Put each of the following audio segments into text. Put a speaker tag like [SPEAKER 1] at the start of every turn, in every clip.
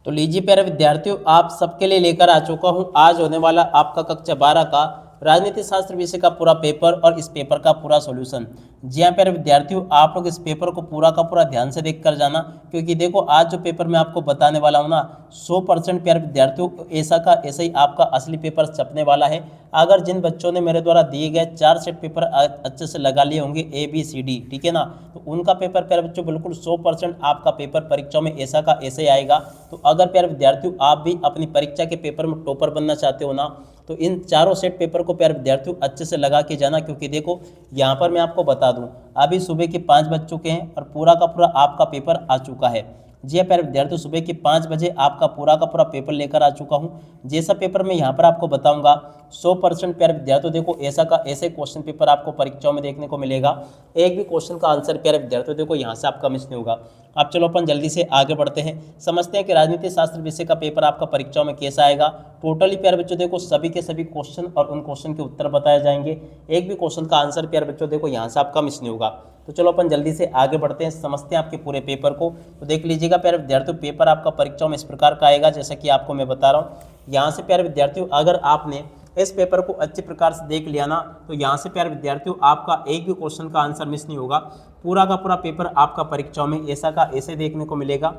[SPEAKER 1] तो लीजिए प्यारे विद्यार्थियों, आप सबके लिए लेकर आ चुका हूं आज होने वाला आपका कक्षा 12 का राजनीति शास्त्र विषय का पूरा पेपर और इस पेपर का पूरा सॉल्यूशन। जी हाँ प्यारे विद्यार्थियों, आप लोग इस पेपर को पूरा का पूरा ध्यान से देख कर जाना, क्योंकि देखो आज जो पेपर मैं आपको बताने वाला हूँ ना 100% प्यारे विद्यार्थियों ऐसा का ऐसा ही आपका असली पेपर छपने वाला है। अगर जिन बच्चों ने मेरे द्वारा दिए गए 4 सेट पेपर अच्छे से लगा लिए होंगे ABCD, ठीक है ना, तो उनका पेपर प्यारे बच्चों बिल्कुल 100% आपका पेपर परीक्षा में ऐसा का ऐसे ही आएगा। तो अगर प्यारे विद्यार्थियों आप भी अपनी परीक्षा के पेपर में टॉपर बनना चाहते हो ना, तो इन चारों सेट पेपर को प्यारे विद्यार्थियों अच्छे से लगा के जाना, क्योंकि देखो यहाँ पर मैं आपको बता दूं अभी सुबह के 5 बज चुके हैं और पूरा का पूरा आपका पेपर आ चुका है। जी हाँ प्यारे विद्यार्थियों, सुबह के 5 बजे आपका पूरा का पूरा पेपर लेकर आ चुका हूँ। जैसा पेपर मैं यहाँ पर आपको बताऊंगा 100% प्यारे विद्यार्थियों देखो ऐसा का ऐसे क्वेश्चन पेपर आपको परीक्षाओं में देखने को मिलेगा। एक भी क्वेश्चन का आंसर प्यारे विद्यार्थियों देखो यहाँ से आपका मिस नहीं होगा। अब चलो अपन जल्दी से आगे बढ़ते हैं, समझते हैं कि राजनीति शास्त्र विषय का पेपर आपका परीक्षाओं में कैसा आएगा। टोटली प्यारे बच्चों देखो सभी के सभी क्वेश्चन और उन क्वेश्चन के उत्तर बताए जाएंगे। एक भी क्वेश्चन का आंसर प्यारे बच्चों देखो यहाँ से आपका मिस नहीं होगा। तो चलो अपन जल्दी से आगे बढ़ते हैं, समझते हैं आपके पूरे पेपर को। तो देख लीजिएगा प्यारे विद्यार्थियों, पेपर आपका परीक्षाओं में इस प्रकार का आएगा जैसा कि आपको मैं बता रहा हूँ। यहाँ से प्यारे विद्यार्थियों अगर आपने इस पेपर को अच्छे प्रकार से देख लिया ना, तो यहाँ से प्यारे विद्यार्थियों आपका एक भी क्वेश्चन का आंसर मिस नहीं होगा। पूरा का पूरा पेपर आपका परीक्षाओं में ऐसा का ऐसे देखने को मिलेगा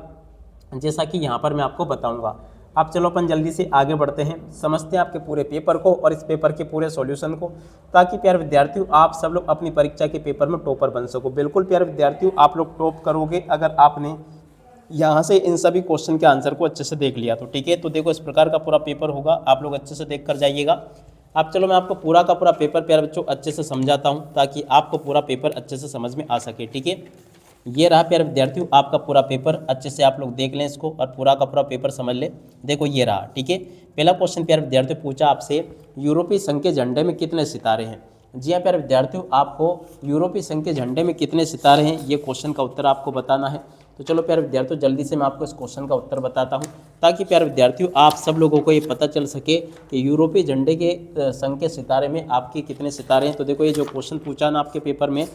[SPEAKER 1] जैसा कि यहाँ पर मैं आपको बताऊंगा। अब चलो अपन जल्दी से आगे बढ़ते हैं, समझते हैं आपके पूरे पेपर को और इस पेपर के पूरे सॉल्यूशन को, ताकि प्यारे विद्यार्थियों आप सब लोग अपनी परीक्षा के पेपर में टॉपर बन सको। बिल्कुल प्यारे विद्यार्थियों आप लोग टॉप करोगे अगर आपने यहाँ से इन सभी क्वेश्चन के आंसर को अच्छे से देख लिया तो, ठीक है। तो देखो इस प्रकार का पूरा पेपर होगा, आप लोग अच्छे से देख कर जाइएगा। अब चलो मैं आपको पूरा का पूरा पेपर प्यारे बच्चों अच्छे से समझाता हूँ, ताकि आपको पूरा पेपर अच्छे से समझ में आ सके, ठीक है। ये रहा प्यारे विद्यार्थियों आपका पूरा पेपर, अच्छे से आप लोग देख लें इसको और पूरा का पूरा पेपर समझ लें। देखो ये रहा, ठीक है। पहला क्वेश्चन प्यारे विद्यार्थियों पूछा आपसे, यूरोपीय संघ के झंडे में कितने सितारे हैं। जी हाँ प्यारे विद्यार्थियों, आपको यूरोपीय संघ के झंडे में कितने सितारे हैं ये क्वेश्चन का उत्तर आपको बताना है। तो चलो प्यारे विद्यार्थियों जल्दी से मैं आपको इस क्वेश्चन का उत्तर बताता हूँ, ताकि प्यारे विद्यार्थियों आप सब लोगों को ये पता चल सके कि यूरोपीय झंडे के संघ के सितारे में आपके कितने सितारे हैं। तो देखो ये जो क्वेश्चन पूछा ना आपके पेपर में,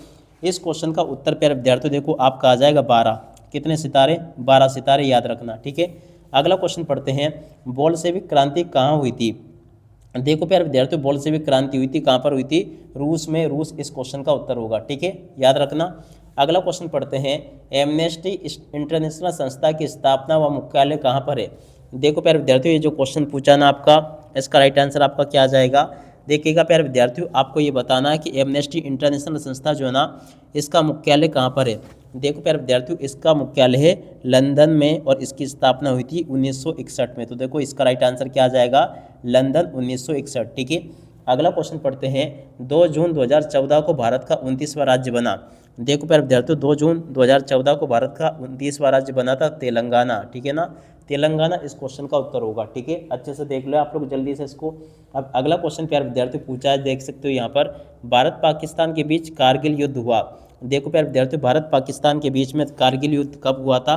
[SPEAKER 1] इस क्वेश्चन का उत्तर प्यारे विद्यार्थियों देखो आपका आ जाएगा 12। कितने सितारे, 12 सितारे याद रखना, ठीक है। अगला क्वेश्चन पढ़ते हैं, बोल्शेविक क्रांति कहाँ हुई थी। देखो प्यारे विद्यार्थियों बोल्शेविक क्रांति हुई थी कहाँ पर हुई थी, रूस में। रूस इस क्वेश्चन का उत्तर होगा, ठीक है, याद रखना। अगला क्वेश्चन पढ़ते हैं, एमनेस्टी इंटरनेशनल संस्था की स्थापना व मुख्यालय कहाँ पर है। देखो प्यारे विद्यार्थियों ये जो क्वेश्चन पूछा ना आपका, इसका राइट आंसर आपका क्या आ जाएगा। देखिएगा प्यारे विद्यार्थियों आपको ये बताना है कि एमनेस्टी इंटरनेशनल संस्था जो है ना, इसका मुख्यालय कहाँ पर है। देखो प्यारे विद्यार्थियों इसका मुख्यालय है लंदन में और इसकी स्थापना हुई थी 1961 में। तो देखो इसका राइट आंसर क्या आ जाएगा, लंदन 1961, ठीक है। अगला क्वेश्चन पढ़ते हैं, 2 जून 2014 को भारत का 29वां राज्य बना। देखो प्यारे विद्यार्थियों 2 जून 2014 को भारत का 29वां राज्य बना था तेलंगाना, ठीक है ना, तेलंगाना इस क्वेश्चन का उत्तर होगा, ठीक है। अच्छे से देख लो आप लोग जल्दी से इसको। अब अगला क्वेश्चन प्यारे विद्यार्थियों पूछा है, देख सकते हो यहाँ पर, भारत पाकिस्तान के बीच कारगिल युद्ध हुआ। देखो प्यारे विद्यार्थियों भारत पाकिस्तान के बीच में कारगिल युद्ध कब हुआ था।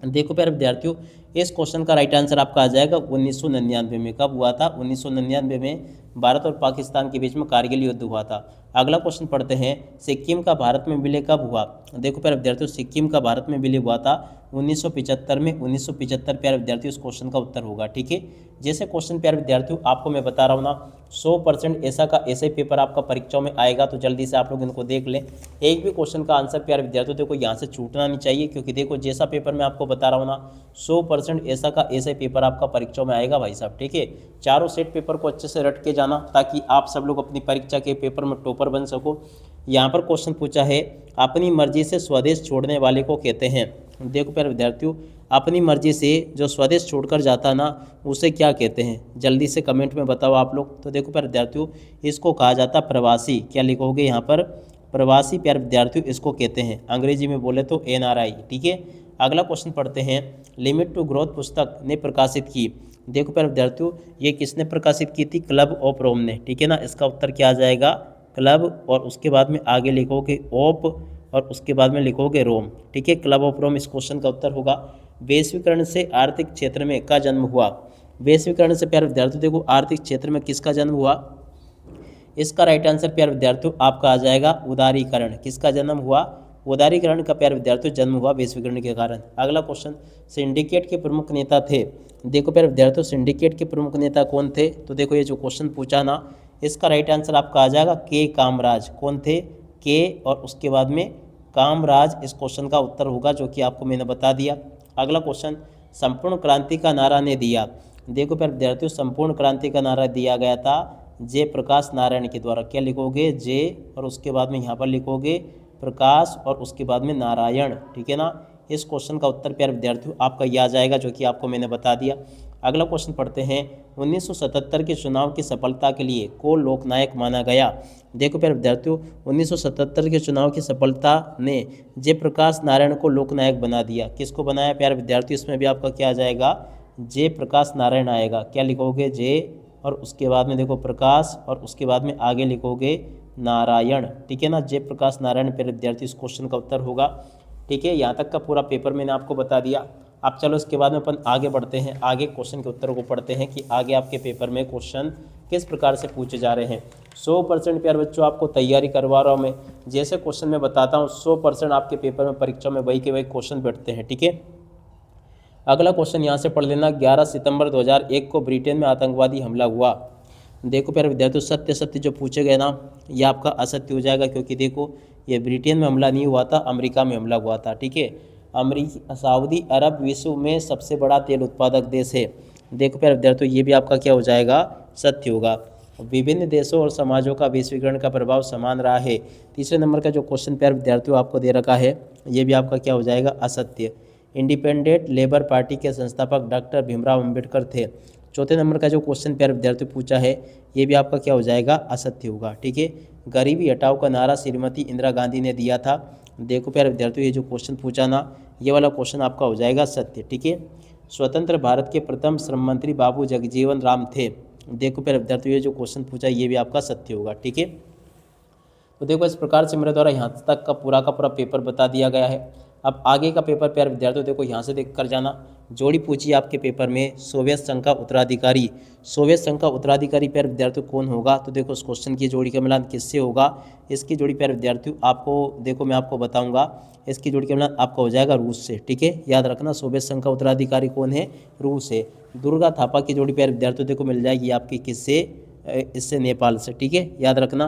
[SPEAKER 1] देखो प्यारे विद्यार्थियों इस क्वेश्चन का राइट आंसर आपका आ जाएगा 1999 में। कब हुआ था, 1999 में भारत और पाकिस्तान के बीच में कारगिल युद्ध हुआ था। अगला क्वेश्चन पढ़ते हैं, सिक्किम का भारत में विलय कब हुआ। देखो प्यारे विद्यार्थियों सिक्किम का भारत में विलय हुआ था 1975 में। 1975 प्यारे विद्यार्थियों इस क्वेश्चन का उत्तर होगा, ठीक है। जैसे क्वेश्चन प्यारे विद्यार्थियों आपको मैं बता रहा हूँ ना 100% ऐसा का ऐसे पेपर आपका परीक्षाओं में आएगा। तो जल्दी से आप लोग इनको देख लें, एक भी क्वेश्चन का आंसर प्यारे विद्यार्थियों देखो यहाँ से छूटना नहीं चाहिए, क्योंकि देखो जैसा पेपर मैं आपको बता रहा हूँ ना 100% ऐसा का ऐसे पेपर आपका परीक्षाओं में आएगा भाई साहब, ठीक है। चारों सेट पेपर को अच्छे से रट के जाना, ताकि आप सब लोग अपनी परीक्षा के पेपर में टॉपर बन सको। यहाँ पर क्वेश्चन पूछा है, अपनी मर्जी से स्वदेश छोड़ने वाले को कहते हैं। देखो प्यारे विद्यार्थियों अपनी मर्जी से जो स्वदेश छोड़कर जाता ना, उसे क्या कहते हैं, जल्दी से कमेंट में बताओ आप लोग। तो देखो प्यारे विद्यार्थियों इसको कहा जाता प्रवासी। क्या लिखोगे यहाँ पर, प्रवासी प्यारे विद्यार्थियों इसको कहते हैं, अंग्रेजी में बोले तो NRI, ठीक है। अगला क्वेश्चन पढ़ते हैं, लिमिट टू ग्रोथ पुस्तक ने प्रकाशित की। देखो प्यारे विद्यार्थियों ये किसने प्रकाशित की थी, क्लब ऑफ रोम ने, ठीक है ना। इसका उत्तर क्या आ जाएगा, क्लब और उसके बाद में आगे लिखोगे ऑफ और उसके बाद में लिखोगे रोम, ठीक है। क्लब ऑफ रोम इस क्वेश्चन का उत्तर होगा। वैश्वीकरण से आर्थिक क्षेत्र में का जन्म हुआ। वैश्वीकरण से प्यारे विद्यार्थियों देखो आर्थिक क्षेत्र में किसका जन्म हुआ, इसका राइट आंसर प्यारे विद्यार्थियों आपका आ जाएगा उदारीकरण। किसका जन्म हुआ, उदारीकरण का प्यारे विद्यार्थियों जन्म हुआ वैश्वीकरण के कारण। अगला क्वेश्चन, सिंडिकेट के प्रमुख नेता थे। देखो प्यारे विद्यार्थियों, सिंडिकेट के प्रमुख नेता कौन थे? तो देखो ये जो क्वेश्चन पूछा ना, इसका राइट आंसर आपका आ जाएगा के कामराज। कौन थे? के और उसके बाद में कामराज इस क्वेश्चन का उत्तर होगा, जो कि आपको मैंने बता दिया। अगला क्वेश्चन, संपूर्ण क्रांति का नारा ने दिया। देखो प्यारे विद्यार्थियों, संपूर्ण क्रांति का नारा दिया गया था जयप्रकाश नारायण के द्वारा। क्या लिखोगे? जय और उसके बाद में यहाँ पर लिखोगे प्रकाश और उसके बाद में नारायण, ठीक है ना। इस क्वेश्चन का उत्तर प्यारे विद्यार्थियों आपका ये आ जाएगा, जो कि आपको मैंने बता दिया। अगला क्वेश्चन पढ़ते हैं, 1977 के चुनाव की सफलता के लिए को लोकनायक माना गया। देखो प्यारे विद्यार्थियों, 1977 के चुनाव की सफलता ने जयप्रकाश नारायण को लोकनायक बना दिया। किसको बनाया प्यारे विद्यार्थियों? इसमें भी आपका क्या आ जाएगा? जयप्रकाश नारायण आएगा। क्या लिखोगे? जय और उसके बाद में देखो प्रकाश और उसके बाद में आगे लिखोगे नारायण, ठीक है ना। जयप्रकाश नारायण प्यारे विद्यार्थी इस क्वेश्चन का उत्तर होगा, ठीक है। यहाँ तक का पूरा पेपर मैंने आपको बता दिया। अब चलो इसके बाद में अपन आगे बढ़ते हैं, आगे क्वेश्चन के उत्तरों को पढ़ते हैं कि आगे आपके पेपर में क्वेश्चन किस प्रकार से पूछे जा रहे हैं। 100% प्यारे बच्चों आपको तैयारी करवा रहा हूँ मैं। जैसे क्वेश्चन मैं बताता हूँ 100% आपके पेपर में परीक्षा में वही के वही क्वेश्चन बैठते हैं, ठीक है। अगला क्वेश्चन यहाँ से पढ़ लेना, 11 सितंबर 2001 को ब्रिटेन में आतंकवादी हमला हुआ। देखो प्यारे विद्यार्थियों, सत्य सत्य जो पूछे गए ना, ये आपका असत्य हो जाएगा, क्योंकि देखो ये ब्रिटेन में हमला नहीं हुआ था, अमेरिका में हमला हुआ था, ठीक है। सऊदी अरब विश्व में सबसे बड़ा तेल उत्पादक देश है। देखो प्यारे विद्यार्थियों, ये भी आपका क्या हो जाएगा? सत्य होगा। विभिन्न देशों और समाजों का वैश्वीकरण का प्रभाव समान रहा है। तीसरे नंबर का जो क्वेश्चन प्यारे विद्यार्थियों आपको दे रखा है, ये भी आपका क्या हो जाएगा? असत्य। इंडिपेंडेंट लेबर पार्टी के संस्थापक डॉक्टर भीमराव अंबेडकर थे। चौथे नंबर का जो क्वेश्चन प्यारे विद्यार्थियों पूछा है, ये भी आपका क्या हो जाएगा? असत्य होगा, ठीक है। गरीबी हटाओ का नारा श्रीमती इंदिरा गांधी ने दिया था। देखो प्यारे विद्यार्थियों, ये जो क्वेश्चन पूछा ना, ये वाला क्वेश्चन आपका हो जाएगा सत्य, ठीक है। स्वतंत्र भारत के प्रथम श्रम मंत्री बाबू जगजीवन राम थे। देखो प्यारे विद्यार्थियों, ये जो क्वेश्चन पूछा ये भी आपका सत्य होगा, ठीक है। तो देखो इस प्रकार से मेरे द्वारा यहाँ तक का पूरा पेपर बता दिया गया है। अब आगे का पेपर प्यारे विद्यार्थियों देखो यहाँ से देख कर जाना। जोड़ी पूछी आपके पेपर में, सोवियत संघ का उत्तराधिकारी। सोवियत संघ का उत्तराधिकारी प्यारे विद्यार्थियों कौन होगा? तो देखो उस क्वेश्चन की जोड़ी का मिलान किससे होगा? इसकी जोड़ी प्यारे विद्यार्थियों आपको देखो मैं आपको बताऊंगा। इसकी जोड़ी का मिलान आपका हो जाएगा रूस से, ठीक है। याद रखना, सोवियत संघ का उत्तराधिकारी कौन है? रूस है। दुर्गा थापा की जोड़ी प्यारे विद्यार्थियों देखो मिल जाएगी आपकी किससे? इससे, नेपाल से, ठीक है, याद रखना।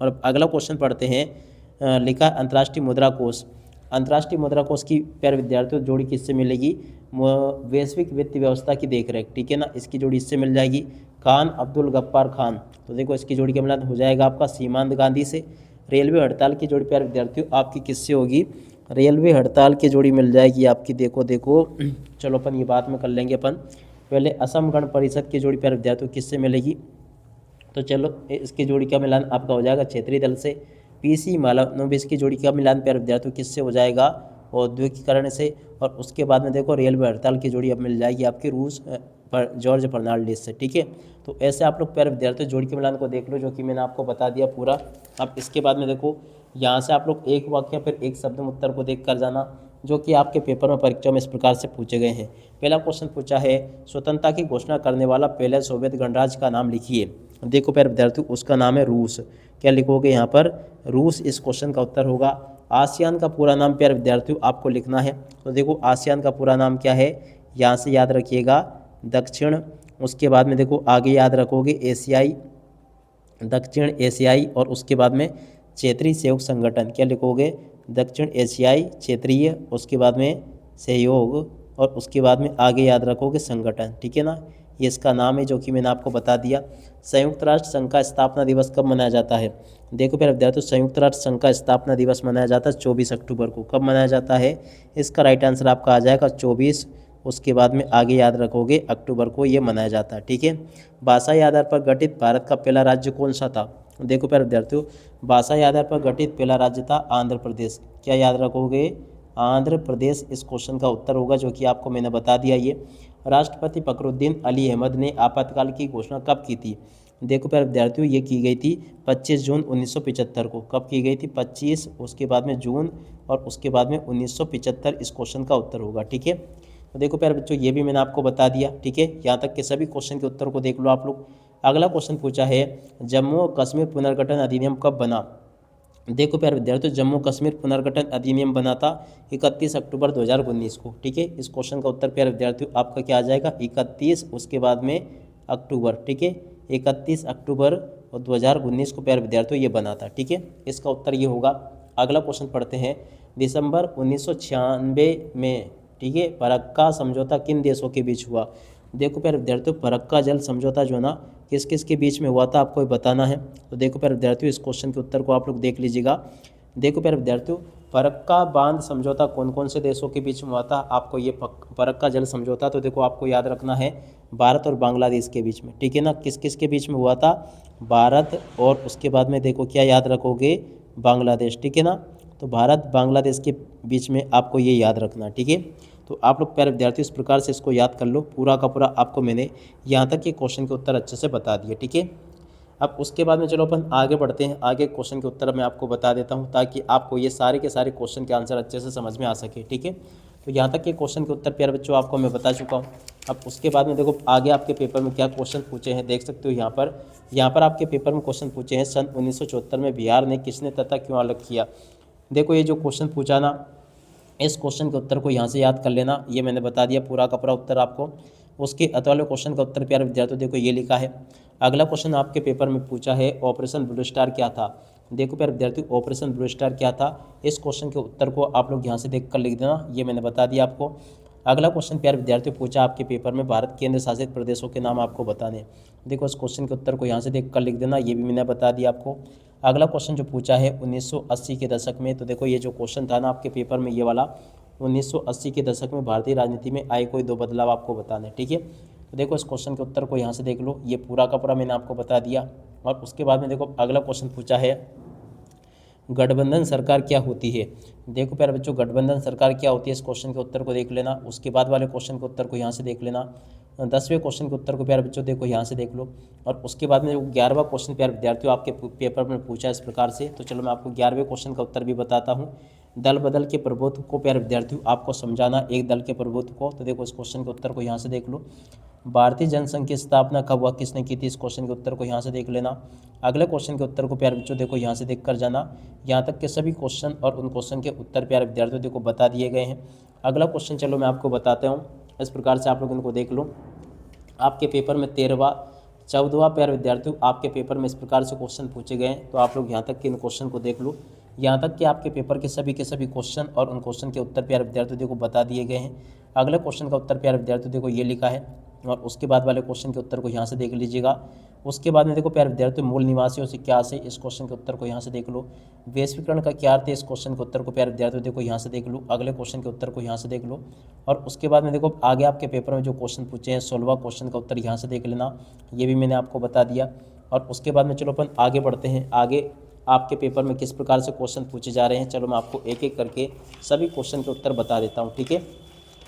[SPEAKER 1] और अगला क्वेश्चन पढ़ते हैं, लिखा अंतर्राष्ट्रीय मुद्रा कोष। अंतर्राष्ट्रीय मुद्रा कोष की प्यारे विद्यार्थियों जोड़ी किससे मिलेगी? वैश्विक वित्त व्यवस्था की देखरेख, ठीक है ना। इसकी जोड़ी इससे मिल जाएगी, खान अब्दुल गफ्फार खान। तो देखो इसकी जोड़ी का मिलान हो जाएगा आपका सीमांत गांधी से। रेलवे हड़ताल की जोड़ी प्यारे विद्यार्थियों आपकी किससे होगी? रेलवे हड़ताल की जोड़ी मिल जाएगी आपकी, देखो चलो अपन ये बात में कर लेंगे अपन। पहले असम गण परिषद की जोड़ी प्यारे विद्यार्थियों किससे मिलेगी? तो चलो इसकी जोड़ी का मिलान आपका हो जाएगा क्षेत्रीय दल से। पीसी मालवानोबिस की जोड़ी का मिलान प्यारे विद्यार्थियों किससे हो जाएगा? औद्योगिकरण से। और उसके बाद में देखो रेलवे हड़ताल की जोड़ी अब मिल जाएगी आपकी रूस पर जॉर्ज फर्नांडिस से, ठीक है। तो ऐसे आप लोग प्यारे विद्यार्थियों जोड़ी के मिलान को देख लो, जो कि मैंने आपको बता दिया पूरा। अब इसके बाद में देखो यहाँ से आप लोग एक वाक्य फिर एक शब्द में उत्तर को देख कर जाना, जो कि आपके पेपर में परीक्षा में इस प्रकार से पूछे गए हैं। पहला क्वेश्चन पूछा है, स्वतंत्रता की घोषणा करने वाला पहले सोवियत गणराज्य का नाम लिखिए। देखो प्यारे विद्यार्थियों उसका नाम है रूस। क्या लिखोगे यहाँ पर? रूस इस क्वेश्चन का उत्तर होगा। आसियान का पूरा नाम प्यारे विद्यार्थियों आपको लिखना है। तो देखो आसियान का पूरा नाम क्या है? यहाँ से याद रखिएगा दक्षिण, उसके बाद में देखो आगे याद रखोगे एशियाई, दक्षिण एशियाई और उसके बाद में क्षेत्रीय सहयोग संगठन। क्या लिखोगे? दक्षिण एशियाई क्षेत्रीय, उसके बाद में सहयोग और उसके बाद में आगे याद रखोगे संगठन, ठीक है ना। ये इसका नाम है, जो कि मैंने आपको बता दिया। संयुक्त राष्ट्र संघ का स्थापना दिवस कब मनाया जाता है? देखो प्यारे विद्यार्थियों संयुक्त राष्ट्र संघ का स्थापना दिवस मनाया जाता है 24 अक्टूबर को। कब मनाया जाता है? इसका राइट आंसर आपका आ जाएगा 24, उसके बाद में आगे याद रखोगे अक्टूबर को ये मनाया जाता है, ठीक है। भाषाई आधार पर गठित भारत का पहला राज्य कौन सा था? देखो प्यारे विद्यार्थियों भाषाई आधार पर गठित पहला राज्य था आंध्र प्रदेश। क्या याद रखोगे? आंध्र प्रदेश इस क्वेश्चन का उत्तर होगा, जो कि आपको मैंने बता दिया। ये राष्ट्रपति फखरुद्दीन अली अहमद ने आपातकाल की घोषणा कब की थी? देखो प्यारे विद्यार्थियों ये की गई थी 25 जून 1975 को। कब की गई थी? 25, उसके बाद में जून और उसके बाद में 1975 इस क्वेश्चन का उत्तर होगा, ठीक है। तो देखो प्यारे बच्चों ये भी मैंने आपको बता दिया, ठीक है। यहाँ तक के सभी क्वेश्चन के उत्तर को देख लो आप लोग। अगला क्वेश्चन पूछा है, जम्मू और कश्मीर पुनर्गठन अधिनियम कब बना? देखो प्यारे विद्यार्थियों, जम्मू कश्मीर पुनर्गठन अधिनियम बना था 31 अक्टूबर 2019 को। ठीक है, इस क्वेश्चन का उत्तर प्यारे विद्यार्थियों आपका क्या आ जाएगा, 31, उसके बाद में अक्टूबर। ठीक है, 31 अक्टूबर और 2019 को प्यारे विद्यार्थियों ये बना था। ठीक है, इसका उत्तर ये होगा। अगला क्वेश्चन पढ़ते हैं, दिसंबर 1996 में, ठीक है, फरक्का समझौता किन देशों के बीच हुआ। देखो प्यारे विद्यार्थियों, फरक्का जल समझौता जो है ना, किस किस के बीच में हुआ था आपको बताना है। तो देखो प्यारे विद्यार्थियों, इस क्वेश्चन के उत्तर को आप लोग देख लीजिएगा। देखो प्यारे विद्यार्थियों, फरक्का बांध समझौता कौन कौन से देशों के बीच में हुआ था, आपको ये फरक्का जल समझौता, तो देखो आपको याद रखना है भारत और बांग्लादेश के बीच में। ठीक है ना, किस किस के बीच में हुआ था, भारत और उसके बाद में देखो क्या याद रखोगे, बांग्लादेश। ठीक है ना, तो भारत बांग्लादेश के बीच में आपको ये याद रखना। ठीक है, तो आप लोग प्यारे विद्यार्थियों इस प्रकार से इसको याद कर लो। पूरा का पूरा आपको मैंने यहाँ तक के क्वेश्चन के उत्तर अच्छे से बता दिए। ठीक है, अब उसके बाद में चलो अपन आगे बढ़ते हैं। आगे क्वेश्चन के उत्तर मैं आपको बता देता हूँ ताकि आपको ये सारे के सारे क्वेश्चन के आंसर अच्छे से समझ में आ सके। ठीक है, तो यहाँ तक के क्वेश्चन के उत्तर प्यारे बच्चों आपको मैं बता चुका हूँ। अब उसके बाद में देखो आगे आपके पेपर में क्या क्वेश्चन पूछे हैं, देख सकते हो यहाँ पर आपके पेपर में क्वेश्चन पूछे हैं, सन 1974 में बिहार ने किसने तथा क्यों अलग किया। देखो ये जो क्वेश्चन पूछा ना, इस क्वेश्चन के उत्तर को यहाँ से याद कर लेना, ये मैंने बता दिया पूरा का पूरा उत्तर आपको। उसके अगले क्वेश्चन का उत्तर प्यारे विद्यार्थियों देखो ये लिखा है। अगला क्वेश्चन आपके पेपर में पूछा है, ऑपरेशन ब्लू स्टार क्या था। देखो प्यारे विद्यार्थियों, ऑपरेशन ब्लू स्टार क्या था, इस क्वेश्चन के उत्तर को आप लोग यहाँ से देख कर लिख देना, ये मैंने बता दिया आपको। अगला क्वेश्चन प्यारे विद्यार्थियों पूछा आपके पेपर में, भारत केंद्र शासित प्रदेशों के नाम आपको बताने। देखो इस क्वेश्चन के उत्तर को यहाँ से देख कर लिख देना, ये भी मैंने बता दिया आपको। अगला क्वेश्चन जो पूछा है 1980 के दशक में, तो देखो ये जो क्वेश्चन था ना आपके पेपर में ये वाला, 1980 के दशक में भारतीय राजनीति में आए कोई दो बदलाव आपको बताने। ठीक है, तो देखो इस क्वेश्चन के उत्तर को यहाँ से देख लो, ये पूरा का पूरा मैंने आपको बता दिया। और उसके बाद में देखो अगला क्वेश्चन पूछा है, गठबंधन सरकार क्या होती है। देखो प्यारे बच्चों, गठबंधन सरकार क्या होती है, इस क्वेश्चन के उत्तर को देख लेना। उसके बाद वाले क्वेश्चन के उत्तर को यहाँ से देख लेना। 10वें क्वेश्चन के उत्तर को प्यारे बच्चों देखो यहाँ से देख लो। और उसके बाद में 11वां क्वेश्चन प्यारे विद्यार्थियों आपके पेपर में पूछा इस प्रकार से। तो चलो मैं आपको 11वें क्वेश्चन का उत्तर भी बताता हूँ। दल बदल के प्रभुत्व को प्यारे विद्यार्थियों आपको समझाना, एक दल के प्रभुत्व को। तो देखो इस क्वेश्चन के उत्तर को यहाँ से देख लो। भारतीय जनसंघ की स्थापना कब हुआ, किसने की थी, इस क्वेश्चन के उत्तर को यहाँ से देख लेना। अगले क्वेश्चन के उत्तर को प्यारे बच्चों देखो यहाँ से देख कर जाना। यहाँ तक के सभी क्वेश्चन और उन क्वेश्चन के उत्तर प्यारे विद्यार्थियों देखो बता दिए गए हैं। अगला क्वेश्चन चलो मैं आपको बताता हूँ, इस प्रकार से आप लोग इनको देख लो। आपके पेपर में 13वां 14वां प्यारे विद्यार्थियों आपके पेपर में इस प्रकार से क्वेश्चन पूछे गए हैं। तो आप लोग यहाँ तक के इन क्वेश्चन को देख लो। यहाँ तक कि आपके पेपर के सभी क्वेश्चन और उन क्वेश्चन के उत्तर प्यारे विद्यार्थियों देखो बता दिए गए हैं। अगले क्वेश्चन का उत्तर प्यारे विद्यार्थियों देखो ये लिखा है। और उसके बाद वाले क्वेश्चन के उत्तर को यहाँ से देख लीजिएगा। उसके बाद में देखो प्यारे विद्यार्थियों, मूल निवासियों से क्या से, इस क्वेश्चन के उत्तर को यहाँ से देख लो। वैश्वीकरण का क्या अर्थ है, इस क्वेश्चन के उत्तर को प्यारे विद्यार्थियों देखो यहाँ से देख लो। अगले क्वेश्चन के उत्तर को यहाँ से देख लो। और उसके बाद में देखो आगे आपके पेपर में जो क्वेश्चन पूछे हैं 16वां क्वेश्चन का उत्तर यहाँ से देख लेना, ये भी मैंने आपको बता दिया। और उसके बाद में चलो अपन आगे बढ़ते हैं। आगे आपके पेपर में किस प्रकार से क्वेश्चन पूछे जा रहे हैं, चलो मैं आपको एक एक करके सभी क्वेश्चन के उत्तर बता देता हूँ। ठीक है,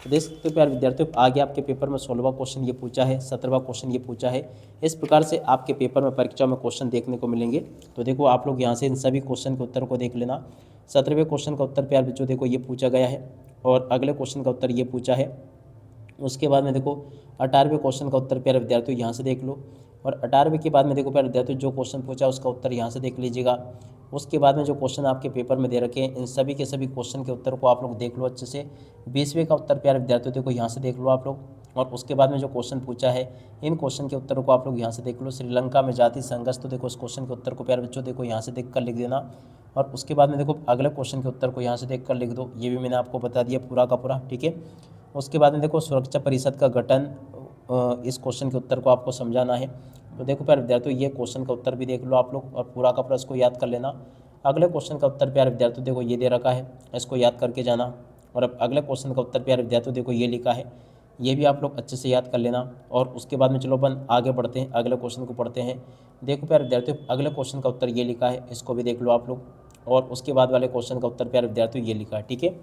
[SPEAKER 1] तो देख सकते हो प्यारे विद्यार्थियों, आगे आपके पेपर में 16वां क्वेश्चन ये पूछा है, 17वां क्वेश्चन ये पूछा है। इस प्रकार से आपके पेपर में परीक्षा में क्वेश्चन देखने को मिलेंगे। तो देखो आप लोग यहाँ से इन सभी क्वेश्चन के उत्तर को देख लेना। 17वें क्वेश्चन का उत्तर प्यारे बच्चों देखो ये पूछा गया है। और अगले क्वेश्चन का उत्तर ये पूछा है। उसके बाद में देखो 18वें क्वेश्चन का उत्तर प्यारे विद्यार्थियों यहाँ से देख लो। और 18वें के बाद में देखो प्यारे विद्यार्थियों जो क्वेश्चन पूछा उसका उत्तर यहाँ से देख लीजिएगा। उसके बाद में जो क्वेश्चन आपके पेपर में दे रखे हैं इन सभी के सभी क्वेश्चन के उत्तर को आप लोग देख लो अच्छे से। 20वें का उत्तर प्यारे विद्यार्थियों देखो यहाँ से देख लो आप लोग। और उसके बाद में जो क्वेश्चन पूछा है इन क्वेश्चन के उत्तरों को आप लोग यहाँ से देख लो। श्रीलंका में जाति संघर्ष, तो देखो इस क्वेश्चन के उत्तर को प्यारे बच्चों देखो यहाँ से देख कर लिख देना। और उसके बाद में देखो अगले क्वेश्चन के उत्तर को यहाँ से देख कर लिख दो, ये भी मैंने आपको बता दिया पूरा का पूरा। ठीक है, उसके बाद में देखो सुरक्षा परिषद का गठन, इस क्वेश्चन के उत्तर को आपको समझाना है। तो देखो प्यारे विद्यार्थियों ये क्वेश्चन का उत्तर भी देख लो आप लोग और पूरा का पूरा इसको याद कर लेना। अगले क्वेश्चन का उत्तर प्यारे विद्यार्थियों देखो ये दे रखा है, इसको याद करके जाना। और अब अगले क्वेश्चन का उत्तर प्यारे विद्यार्थियों देखो ये लिखा है, ये भी आप लोग अच्छे से याद कर लेना। और उसके बाद में चलो अपन आगे बढ़ते हैं, अगले क्वेश्चन को पढ़ते हैं। देखो प्यारे विद्यार्थियों अगले क्वेश्चन का उत्तर ये लिखा है, इसको भी देख लो आप लोग। और उसके बाद वाले क्वेश्चन का उत्तर प्यारे विद्यार्थियों ये लिखा है। ठीक है,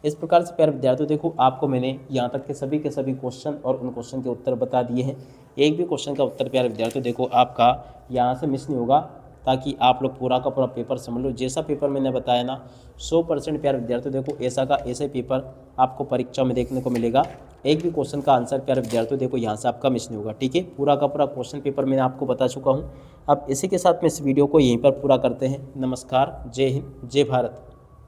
[SPEAKER 1] इस प्रकार से प्यारे विद्यार्थियों देखो आपको मैंने यहाँ तक के सभी क्वेश्चन और उन क्वेश्चन के उत्तर बता दिए हैं। एक भी क्वेश्चन का उत्तर प्यारे विद्यार्थियों देखो आपका यहाँ से मिस नहीं होगा। ताकि आप लोग पूरा का पूरा पेपर समझ लो। जैसा पेपर मैंने बताया ना 100% प्यारे विद्यार्थियों देखो ऐसा का ऐसे पेपर आपको परीक्षा में देखने को मिलेगा। एक भी क्वेश्चन का आंसर प्यारे विद्यार्थियों देखो यहाँ से आपका मिस नहीं होगा। ठीक है, पूरा का पूरा क्वेश्चन पेपर मैंने आपको बता चुका हूँ। अब इसी के साथ में इस वीडियो को यहीं पर पूरा करते हैं। नमस्कार, जय हिंद, जय भारत।